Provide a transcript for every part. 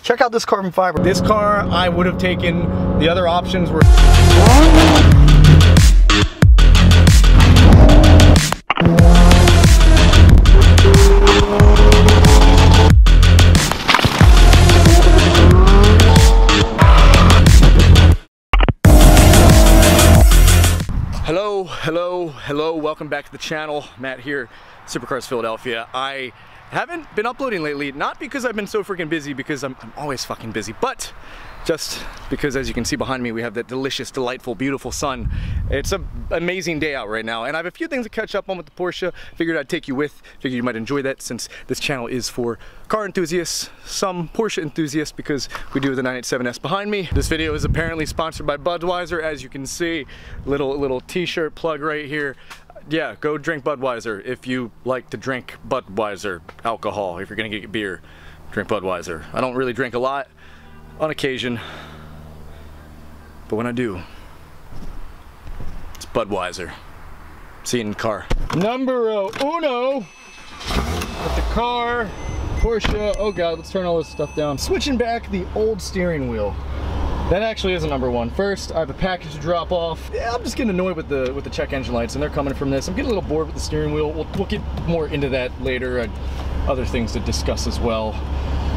check out this carbon fiber. This car, I would have taken, the other options were... Hello, welcome back to the channel. Matt here, Supercars Philadelphia. I haven't been uploading lately, not because I've been so freaking busy, because I'm always fucking busy, but just because, as you can see behind me, we have that delicious, delightful, beautiful sun. It's an amazing day out right now, and I have a few things to catch up on with the Porsche. Figured I'd take you with, figured you might enjoy that, since this channel is for car enthusiasts, some Porsche enthusiasts, because we do have the 987S behind me. This video is apparently sponsored by Budweiser, as you can see. Little t-shirt plug right here. Yeah, go drink Budweiser if you like to drink Budweiser alcohol. If you're gonna get beer, drink Budweiser. I don't really drink a lot, on occasion, but when I do, it's Budweiser. See you in the car. Numero uno with the car, Porsche. Oh god, let's turn all this stuff down. Switching back the old steering wheel. That actually is a number one. First, I have a package to drop off. Yeah, I'm just getting annoyed with the check engine lights, and they're coming from this. I'm getting a little bored with the steering wheel. We'll get more into that later. Other things to discuss as well.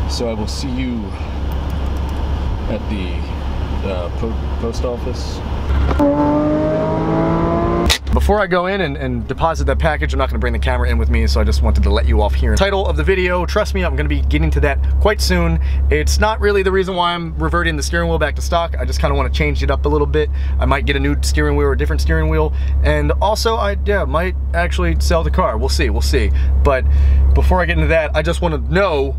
So I will see you at the post office. Before I go in and deposit that package, I'm not going to bring the camera in with me, so I just wanted to let you off here. Title of the video, trust me, I'm going to be getting to that quite soon. It's not really the reason why I'm reverting the steering wheel back to stock. I just kind of want to change it up a little bit. I might get a new steering wheel or a different steering wheel, and also I might actually sell the car. We'll see. But before I get into that, I just want to know,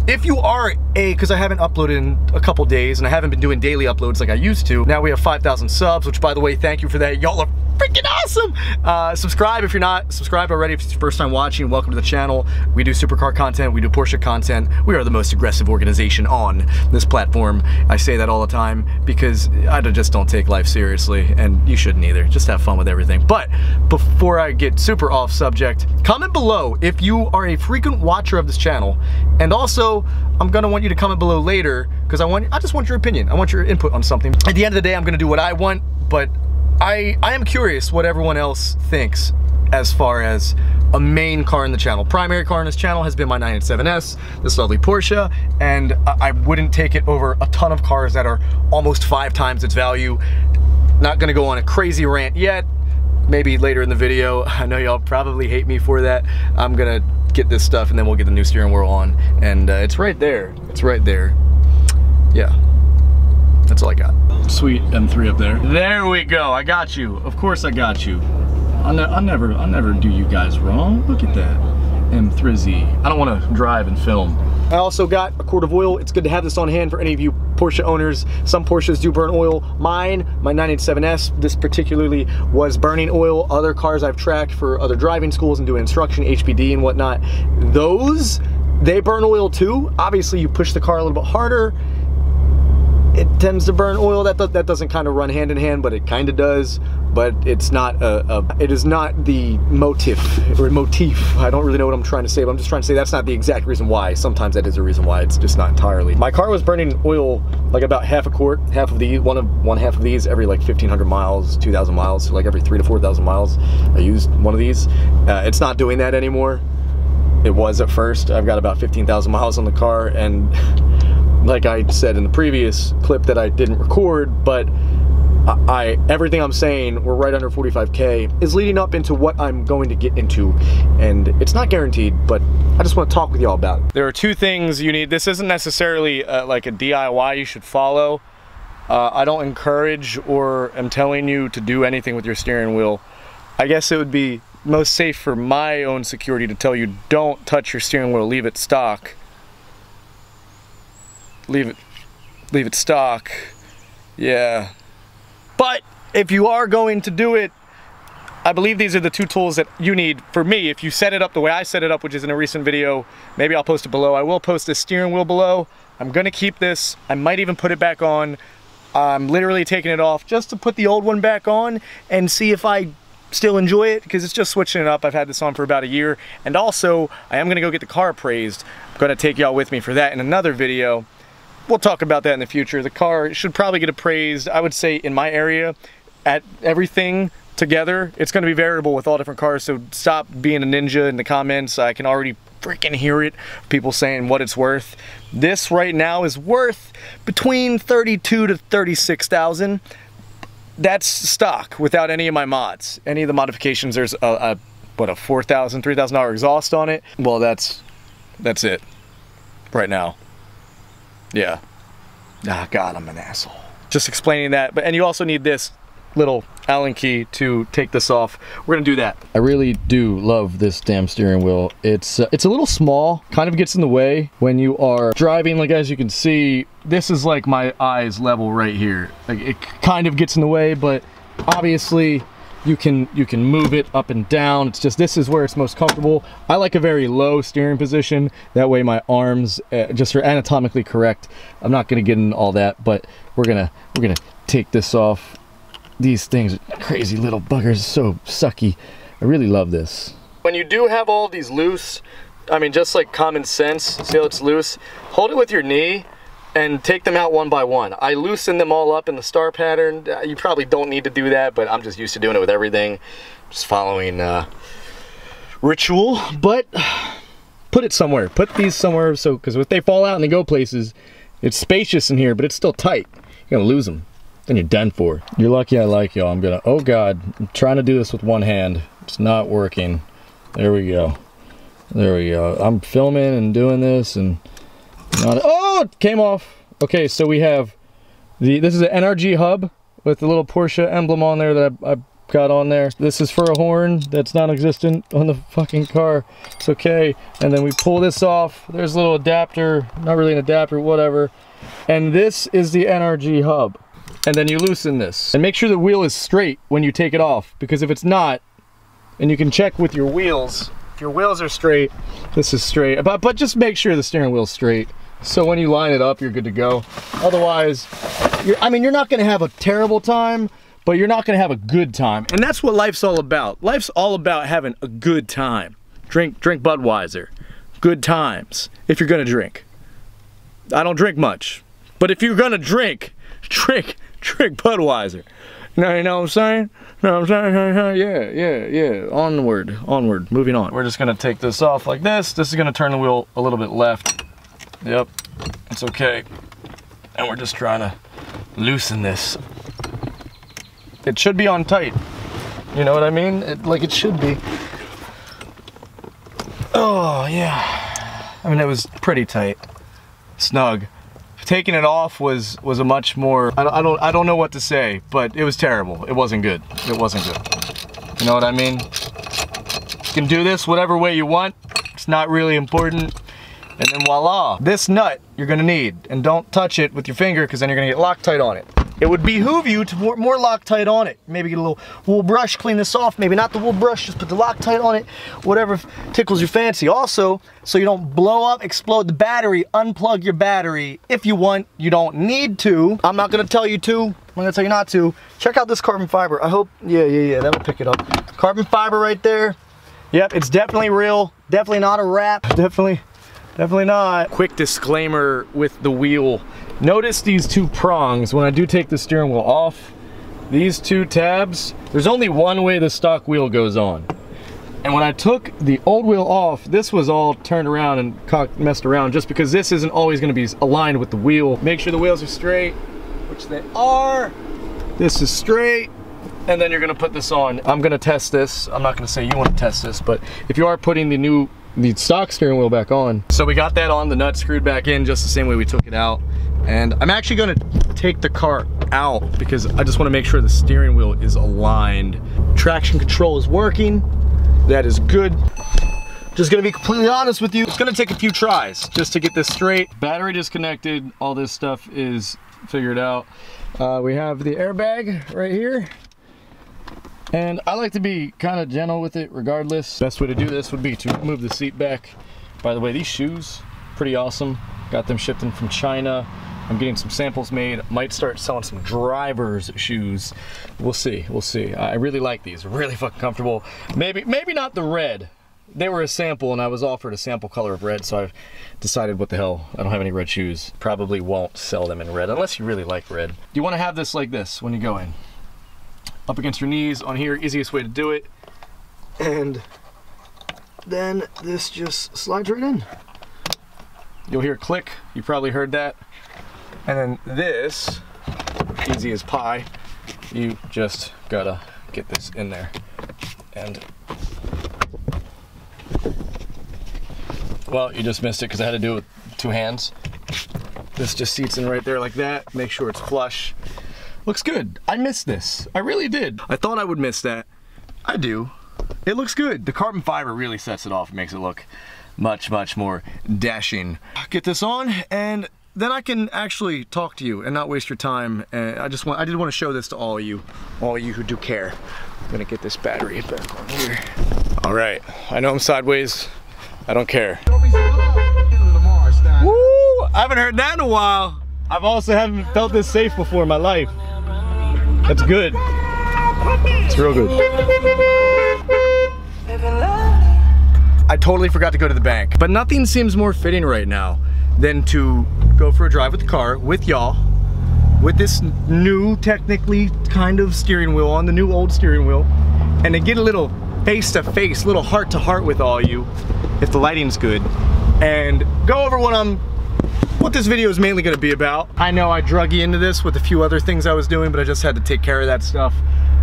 if you are because I haven't uploaded in a couple days, and I haven't been doing daily uploads like I used to. Now we have 5,000 subs, which, by the way, thank you for that. Y'all are freaking awesome! Subscribe if you're not subscribed already. If it's your first time watching, welcome to the channel. We do supercar content, we do Porsche content. We are the most aggressive organization on this platform. I say that all the time because I just don't take life seriously, and you shouldn't either. Just have fun with everything. But before I get super off subject, comment below if you are a frequent watcher of this channel, and also I'm gonna want you to comment below later because I just want your opinion. I want your input on something. At the end of the day, I'm gonna do what I want, but I am curious what everyone else thinks as far as a main car in the channel. Primary car in this channel has been my 987S, this lovely Porsche, and I wouldn't take it over a ton of cars that are almost 5 times its value. Not gonna go on a crazy rant yet. Maybe later in the video. I know y'all probably hate me for that. I'm gonna get this stuff and then we'll get the new steering wheel on. And it's right there. It's right there. Yeah. That's all I got. Sweet M3 up there. There we go. I got you. Of course I got you. I never do you guys wrong. Look at that. M3Z. I don't want to drive and film. I also got a quart of oil. It's good to have this on hand for any of you Porsche owners. Some Porsches do burn oil. Mine, my 987S, this particularly was burning oil. Other cars I've tracked for other driving schools and doing instruction, HPD and whatnot, those, they burn oil too. Obviously you push the car a little bit harder, it tends to burn oil. That doesn't kind of run hand in hand, but it kind of does. But it's not it is not the motif. I don't really know what I'm trying to say, but I'm just trying to say that's not the exact reason why. Sometimes that is a reason why, it's just not entirely. My car was burning oil like about half a quart, half of these, one half of these every like 1,500 miles, 2,000 miles, so like every 3,000 to 4,000 miles. I used one of these. It's not doing that anymore. It was at first. I've got about 15,000 miles on the car, and like I said in the previous clip that I didn't record, but everything I'm saying, we're right under 45K, is leading up into what I'm going to get into, and it's not guaranteed, but I just want to talk with y'all about it. There are 2 things you need. This isn't necessarily like a DIY you should follow. I don't encourage or am telling you to do anything with your steering wheel. I guess it would be most safe for my own security to tell you don't touch your steering wheel, leave it stock. Leave it stock. Yeah. But if you are going to do it, I believe these are the 2 tools that you need. For me, if you set it up the way I set it up, which is in a recent video, maybe I'll post it below. I will post this steering wheel below. I'm gonna keep this. I might even put it back on. I'm literally taking it off just to put the old one back on and see if I still enjoy it, because it's just switching it up. I've had this on for about a year, and also I am gonna go get the car appraised. I'm gonna take y'all with me for that in another video. we'll talk about that in the future. The car should probably get appraised, I would say, in my area, at everything together. It's going to be variable with all different cars, so stop being a ninja in the comments. I can already freaking hear it, people saying what it's worth. This right now is worth between 32 to 36,000. That's stock without any of my mods. Any of the modifications, there's a $4,000, $3,000 exhaust on it. Well, that's it right now. Yeah. Ah, God, I'm an asshole. Just explaining that, and you also need this little Allen key to take this off. We're gonna do that. I really do love this damn steering wheel. It's a little small, kind of gets in the way when you are driving. Like, as you can see, this is like my eyes level right here. Like, it kind of gets in the way, but obviously you can move it up and down. It's just, this is where it's most comfortable. I like a very low steering position. That way my arms just are anatomically correct. I'm not gonna get into all that, but we're gonna take this off. These things are crazy little buggers, so sucky. I really love this. When you do have all these loose, I mean, just like common sense, see how it's loose? Hold it with your knee and take them out one by one. I loosen them all up in the star pattern. You probably don't need to do that, but I'm just used to doing it with everything. Just following ritual, but put it somewhere. Put these somewhere, so, because if they fall out and they go places, it's spacious in here, but it's still tight. You're gonna lose them. Then you're done for. You're lucky I like y'all. I'm gonna, oh God, I'm trying to do this with one hand. It's not working. There we go. There we go. I'm filming and doing this and not, oh, it came off. Okay, so we have this is an NRG hub with the little Porsche emblem on there that I got on there. This is for a horn that's non-existent on the fucking car. It's okay. And then we pull this off. There's a little adapter, not really an adapter, whatever. And this is the NRG hub. And then you loosen this. And make sure the wheel is straight when you take it off, because if it's not, and you can check with your wheels, if your wheels are straight, this is straight. But just make sure the steering wheel's straight. So when you line it up, you're good to go. Otherwise, I mean, you're not gonna have a terrible time, but you're not gonna have a good time. And that's what life's all about. Life's all about having a good time. Drink Budweiser. Good times, if you're gonna drink. I don't drink much, but if you're gonna drink Budweiser. You know what I'm saying? No, I'm saying, yeah. Onward, moving on. We're just gonna take this off like this. This is gonna turn the wheel a little bit left. Yep, it's okay. And we're just trying to loosen this. It should be on tight. You know what I mean? Like it should be. Oh, yeah. I mean, it was pretty tight. Snug. Taking it off was a much more, I don't know what to say, but it was terrible. It wasn't good. It wasn't good. You know what I mean? You can do this whatever way you want. It's not really important. And then voila, this nut you're gonna need. And don't touch it with your finger, because then you're gonna get Loctite on it. It would behoove you to put more Loctite on it. Maybe get a little wool brush, clean this off. Maybe not the wool brush, just put the Loctite on it. Whatever tickles your fancy. Also, so you don't blow up, explode the battery, unplug your battery. If you want, you don't need to. I'm not gonna tell you to. I'm gonna tell you not to. Check out this carbon fiber. I hope, yeah, that'll pick it up. Carbon fiber right there. Yep, it's definitely real. Definitely not a wrap. Definitely not. Quick disclaimer with the wheel. Notice these two prongs. When I do take the steering wheel off, these two tabs, there's only one way the stock wheel goes on. And when I took the old wheel off, this was all turned around and messed around, just because this isn't always gonna be aligned with the wheel. Make sure the wheels are straight, which they are. This is straight. And then you're gonna put this on. I'm gonna test this. I'm not gonna say you wanna test this, but if you are putting the stock steering wheel back on. So we got that on, the nut screwed back in just the same way we took it out. And I'm actually gonna take the car out because I just wanna make sure the steering wheel is aligned. Traction control is working. That is good. Just gonna be completely honest with you, it's gonna take a few tries just to get this straight. Battery disconnected, all this stuff is figured out. We have the airbag right here. And I like to be kind of gentle with it regardless. Best way to do this would be to move the seat back. By the way, these shoes, pretty awesome. Got them shipped in from China. I'm getting some samples made. Might start selling some driver's shoes. We'll see, we'll see. I really like these, really fucking comfortable. Maybe not the red. they were a sample and I was offered a sample color of red, so I decided what the hell, I don't have any red shoes. Probably won't sell them in red unless you really like red. You want to have this like this when you go in. Up against your knees on here, easiest way to do it. And then this just slides right in. You'll hear a click, you probably heard that. And then this, easy as pie, you just gotta get this in there. And, well, you just missed it because I had to do it with 2 hands. This just seats in right there like that. Make sure it's flush. Looks good. I missed this. I really did. I thought I would miss that. I do. It looks good. The carbon fiber really sets it off. It makes it look much, much more dashing. Get this on, and then I can actually talk to you and not waste your time. I did want to show this to all of you who do care. I'm gonna get this battery back on here. All right, I know I'm sideways. I don't care. Woo! I haven't heard that in a while. I've also haven't felt this safe before in my life. That's good. It's real good. I totally forgot to go to the bank, but nothing seems more fitting right now than to go for a drive with the car, with y'all, with this new, technically kind of steering wheel on, the new old steering wheel, and to get a little face-to-face, little heart-to-heart with all you, if the lighting's good, and go over what this video is mainly going to be about. I know I drug you into this with a few other things I was doing, but I just had to take care of that stuff.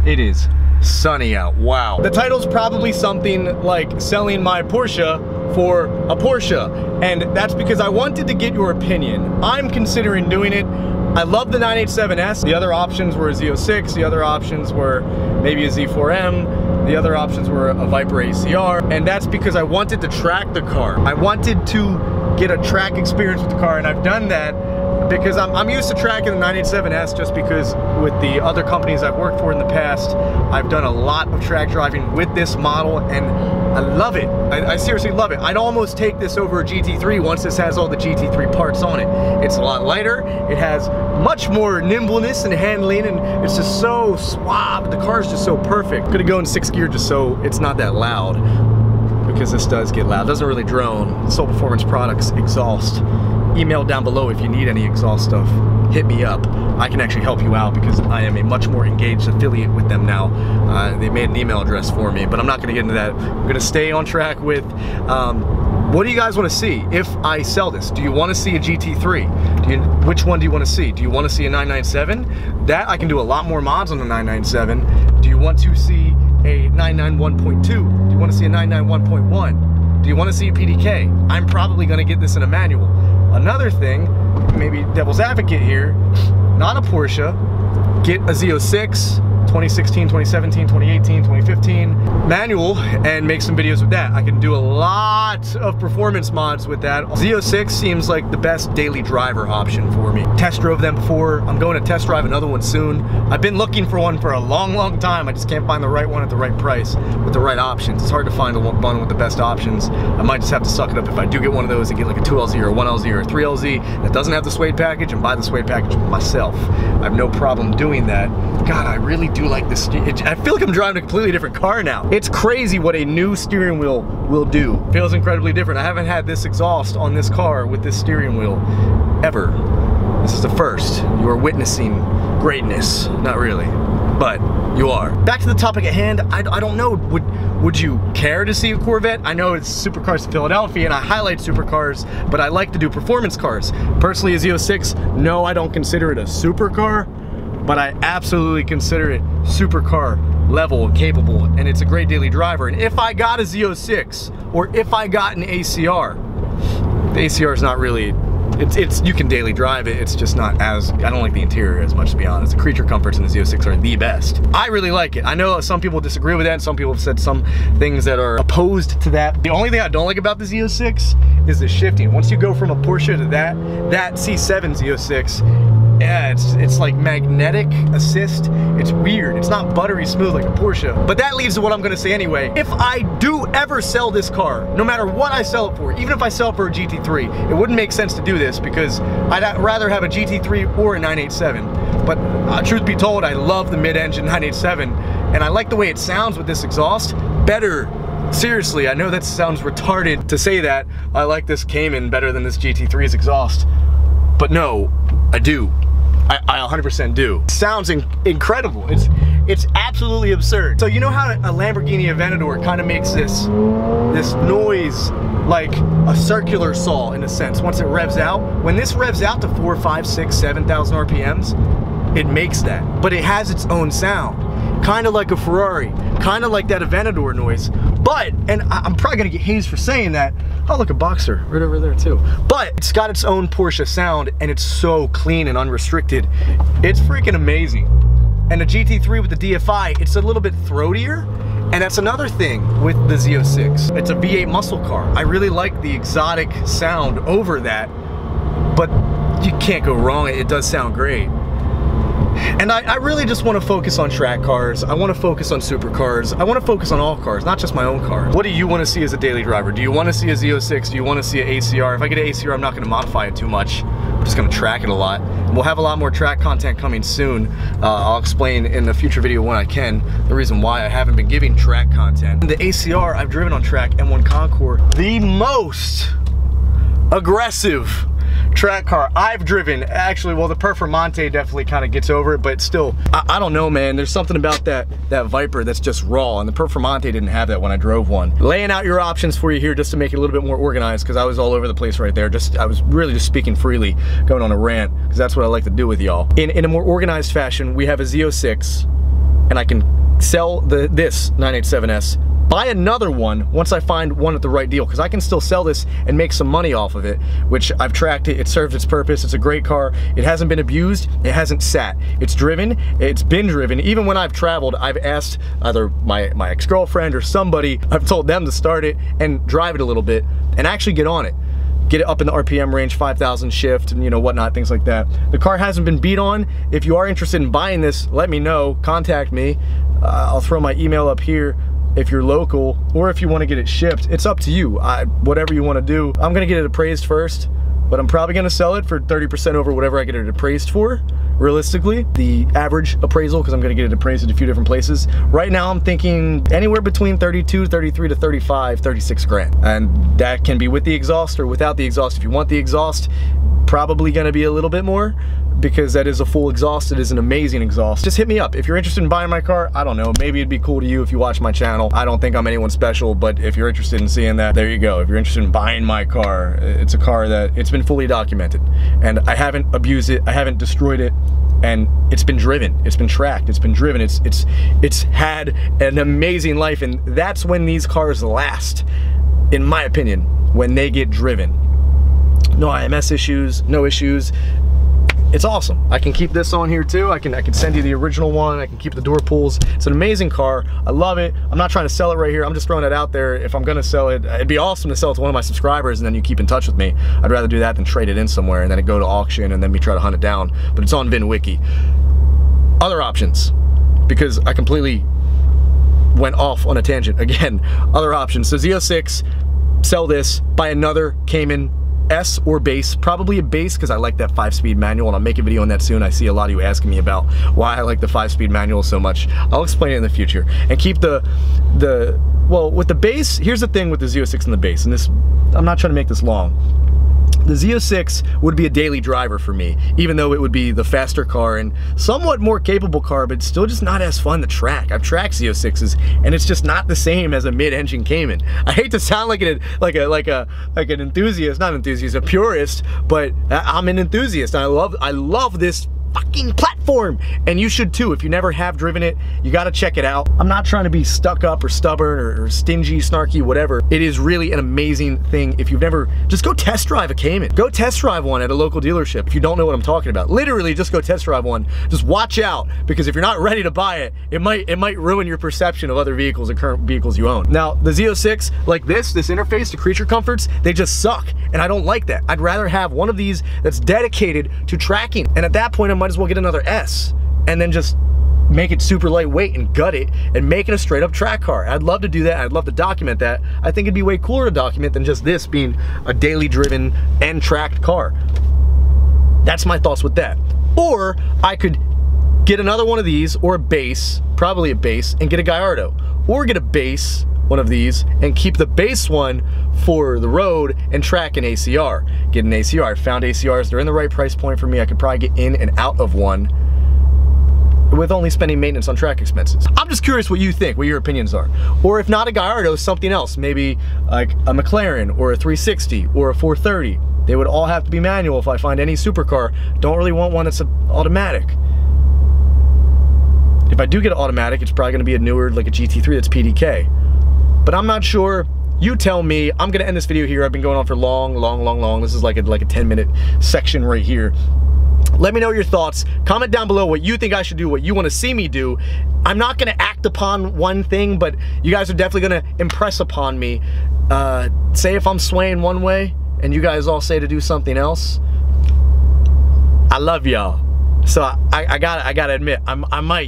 It is sunny out, wow. The title's probably something like selling my Porsche for a Porsche, and that's because I wanted to get your opinion. I'm considering doing it. I love the 987S. The other options were a Z06, the other options were maybe a Z4M, the other options were a Viper ACR, and that's because I wanted to track the car. I wanted to get a track experience with the car, and I've done that because I'm used to tracking the 987S just because with the other companies I've worked for in the past, I've done a lot of track driving with this model, and I love it. I seriously love it. I'd almost take this over a GT3 once this has all the GT3 parts on it. It's a lot lighter, it has much more nimbleness and handling, and it's just so suave. The car's just so perfect. Could have gone in 6th gear just so it's not that loud, because this does get loud. It doesn't really drone. Soul Performance Products exhaust. Email down below if you need any exhaust stuff. Hit me up. I can actually help you out because I am a much more engaged affiliate with them now. They made an email address for me, but I'm not going to get into that. I'm going to stay on track with what do you guys want to see if I sell this? Do you want to see a GT3? Which one do you want to see? Do you want to see a 997? That I can do a lot more mods on the 997. Do you want to see a 991.2? Do you want to see a 991.1? Do you want to see a PDK? I'm probably going to get this in a manual. Another thing, maybe devil's advocate here, not a Porsche, get a Z06, 2016, 2017, 2018, 2015 manual, and make some videos with that. I can do a lot of performance mods with that. Z06 seems like the best daily driver option for me. Test drove them before. I'm going to test drive another one soon. I've been looking for one for a long, long time. I just can't find the right one at the right price with the right options. It's hard to find one with the best options. I might just have to suck it up if I do get one of those and get like a 2LZ or a 1LZ or a 3LZ that doesn't have the suede package and buy the suede package myself. I have no problem doing that. God, I really do like this. I feel like I'm driving a completely different car now. It's crazy what a new steering wheel will do. Feels incredibly different. I haven't had this exhaust on this car with this steering wheel ever. This is the first. You are witnessing greatness. Not really, but you are. Back to the topic at hand. I don't know. Would you care to see a Corvette? I know it's Supercars to Philadelphia and I highlight supercars, but I like to do performance cars. Personally, a Z06, no, I don't consider it a supercar, but I absolutely consider it supercar level and capable, and it's a great daily driver. And if I got a Z06 or if I got an ACR, the ACR is not really, it's you can daily drive it, it's just not as, I don't like the interior as much, to be honest. The creature comforts in the Z06 are the best. I really like it. I know some people disagree with that, and some people have said some things that are opposed to that. The only thing I don't like about the Z06 is the shifting. Once you go from a Porsche to that C7 Z06, yeah, it's like magnetic assist. It's weird. It's not buttery smooth like a Porsche. But that leads to what I'm gonna say anyway. If I do ever sell this car, no matter what I sell it for, even if I sell it for a GT3, it wouldn't make sense to do this because I'd rather have a GT3 or a 987. But truth be told, I love the mid-engine 987, and I like the way it sounds with this exhaust better seriously, I know that sounds retarded to say that I like this Cayman better than this GT3's exhaust, but no, I do. I 100% do. It sounds incredible. It's absolutely absurd. So you know how a Lamborghini Aventador kind of makes this noise like a circular saw in a sense once it revs out? When this revs out to 4, 5, 6, 7,000 RPMs, it makes that. But it has its own sound. Kind of like a Ferrari, kind of like that Aventador noise. But, and I'm probably gonna get hazed for saying that. Oh, look, a Boxer right over there too. But it's got its own Porsche sound, and it's so clean and unrestricted. It's freaking amazing. And the GT3 with the DFI, it's a little bit throatier. And that's another thing with the Z06. It's a V8 muscle car. I really like the exotic sound over that, but you can't go wrong. It does sound great. And I really just want to focus on track cars. I want to focus on supercars. I want to focus on all cars, not just my own cars. What do you want to see as a daily driver? Do you want to see a Z06? Do you want to see an ACR? If I get an ACR, I'm not going to modify it too much. I'm just going to track it a lot. We'll have a lot more track content coming soon. I'll explain in a future video when I can the reason why I haven't been giving track content. The ACR, I've driven on track, M1 Concours, the most aggressive track car I've driven. Actually, well, the Performante definitely kind of gets over it, but still, I don't know, man. There's something about that Viper that's just raw, and the Performante didn't have that when I drove one. Laying out your options for you here just to make it a little bit more organized, because I was all over the place right there. I was really just speaking freely, going on a rant, because that's what I like to do with y'all. In a more organized fashion, we have a Z06, and I can sell this 987S, buy another one once I find one at the right deal, because I can still sell this and make some money off of it, which I've tracked it. It serves its purpose. It's a great car. It hasn't been abused. It hasn't sat. It's driven. It's been driven. Even when I've traveled, I've asked either my ex-girlfriend or somebody, I've told them to start it and drive it a little bit and actually get on it. Get it up in the RPM range, 5,000 shift, and you know, whatnot, things like that. The car hasn't been beat on. If you are interested in buying this, let me know. Contact me. I'll throw my email up here if you're local, or if you want to get it shipped. It's up to you. Whatever you want to do. I'm gonna get it appraised first, but I'm probably gonna sell it for 30% over whatever I get it appraised for, realistically. The average appraisal, because I'm gonna get it appraised at a few different places. Right now I'm thinking anywhere between 32, 33 to 35, 36 grand. And that can be with the exhaust or without the exhaust. If you want the exhaust, probably gonna be a little bit more, because that is a full exhaust. It is an amazing exhaust. Just hit me up. If you're interested in buying my car, I don't know, maybe it'd be cool to you if you watch my channel. I don't think I'm anyone special, but if you're interested in seeing that, there you go. If you're interested in buying my car, it's a car that it's been fully documented, and I haven't abused it, I haven't destroyed it, and it's been driven, it's been tracked, it's been driven, it's had an amazing life, and that's when these cars last, in my opinion, when they get driven. No IMS issues, no issues. It's awesome. I can keep this on here too. I can send you the original one. I can keep the door pulls. It's an amazing car. I love it. I'm not trying to sell it right here. I'm just throwing it out there. If I'm gonna sell it, it'd be awesome to sell it to one of my subscribers and then you keep in touch with me. I'd rather do that than trade it in somewhere and then it go to auction and then me try to hunt it down. But it's on VinWiki. Other options, because I completely went off on a tangent again. Other options. So Z06, sell this, buy another Cayman S or base, probably a base, because I like that 5-speed manual, and I'll make a video on that soon. I see a lot of you asking me about why I like the 5-speed manual so much. I'll explain it in the future. And keep well, with the base, here's the thing with the Z06 and the base, and this, I'm not trying to make this long. The Z06 would be a daily driver for me, even though it would be the faster car and somewhat more capable car, but still just not as fun to track. I've tracked Z06s, and it's just not the same as a mid-engine Cayman. I hate to sound like an enthusiast, not enthusiast, a purist, but I'm an enthusiast. I love this fucking platform, and you should too. If you never have driven it, you got to check it out. I'm not trying to be stuck up or stubborn or stingy, snarky, whatever. It is really an amazing thing. If you've never, just go test drive a Cayman. Go test drive one at a local dealership if you don't know what I'm talking about. Literally, just go test drive one. Just watch out, because if you're not ready to buy it, it might ruin your perception of other vehicles or current vehicles you own. Now, the Z06, like this interface, the creature comforts, they just suck, and I don't like that. I'd rather have one of these that's dedicated to tracking, and at that point, I might as well get another S and then just make it super lightweight and gut it and make it a straight up track car. I'd love to do that. I'd love to document that. I think it'd be way cooler to document than just this being a daily driven and tracked car. That's my thoughts with that. Or I could get another one of these, or a base, probably a base, and get a Gallardo. Or get a base, one of these and keep the base one for the road and track an ACR. Get an ACR. I found ACRs, they're in the right price point for me. I could probably get in and out of one with only spending maintenance on track expenses. I'm just curious what you think, what your opinions are. Or if not a Gallardo, something else, maybe like a McLaren or a 360 or a 430. They would all have to be manual if I find any supercar. Don't really want one that's automatic. If I do get an automatic, it's probably gonna be a newer, like a GT3 that's PDK. But I'm not sure. You tell me. I'm gonna end this video here. I've been going on for long. This is like a 10-minute section right here. Let me know your thoughts. Comment down below what you think I should do, what you want to see me do. I'm not gonna act upon one thing, but you guys are definitely gonna impress upon me. Say if I'm swaying one way and you guys all say to do something else. I love y'all. So I gotta admit,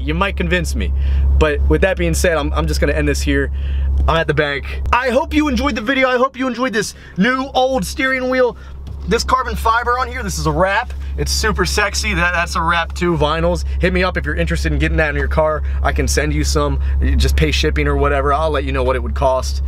you might convince me. But with that being said, I'm just gonna end this here. I'm at the bank. I hope you enjoyed the video. I hope you enjoyed this new old steering wheel. This carbon fiber on here, this is a wrap. It's super sexy. That's a wrap too, vinyls. Hit me up if you're interested in getting that in your car. I can send you some. You just pay shipping or whatever. I'll let you know what it would cost.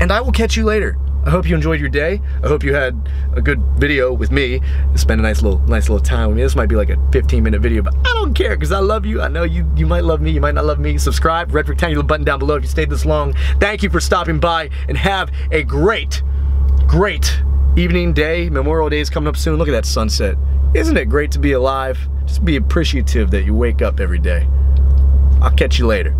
And I will catch you later. I hope you enjoyed your day. I hope you had a good video with me. Spend a nice little time with me. This might be like a 15-minute video, but I don't care because I love you. I know you might love me, you might not love me. Subscribe, red rectangular button down below if you stayed this long. Thank you for stopping by and have a great evening, day. Memorial Day is coming up soon. Look at that sunset. Isn't it great to be alive? Just be appreciative that you wake up every day. I'll catch you later.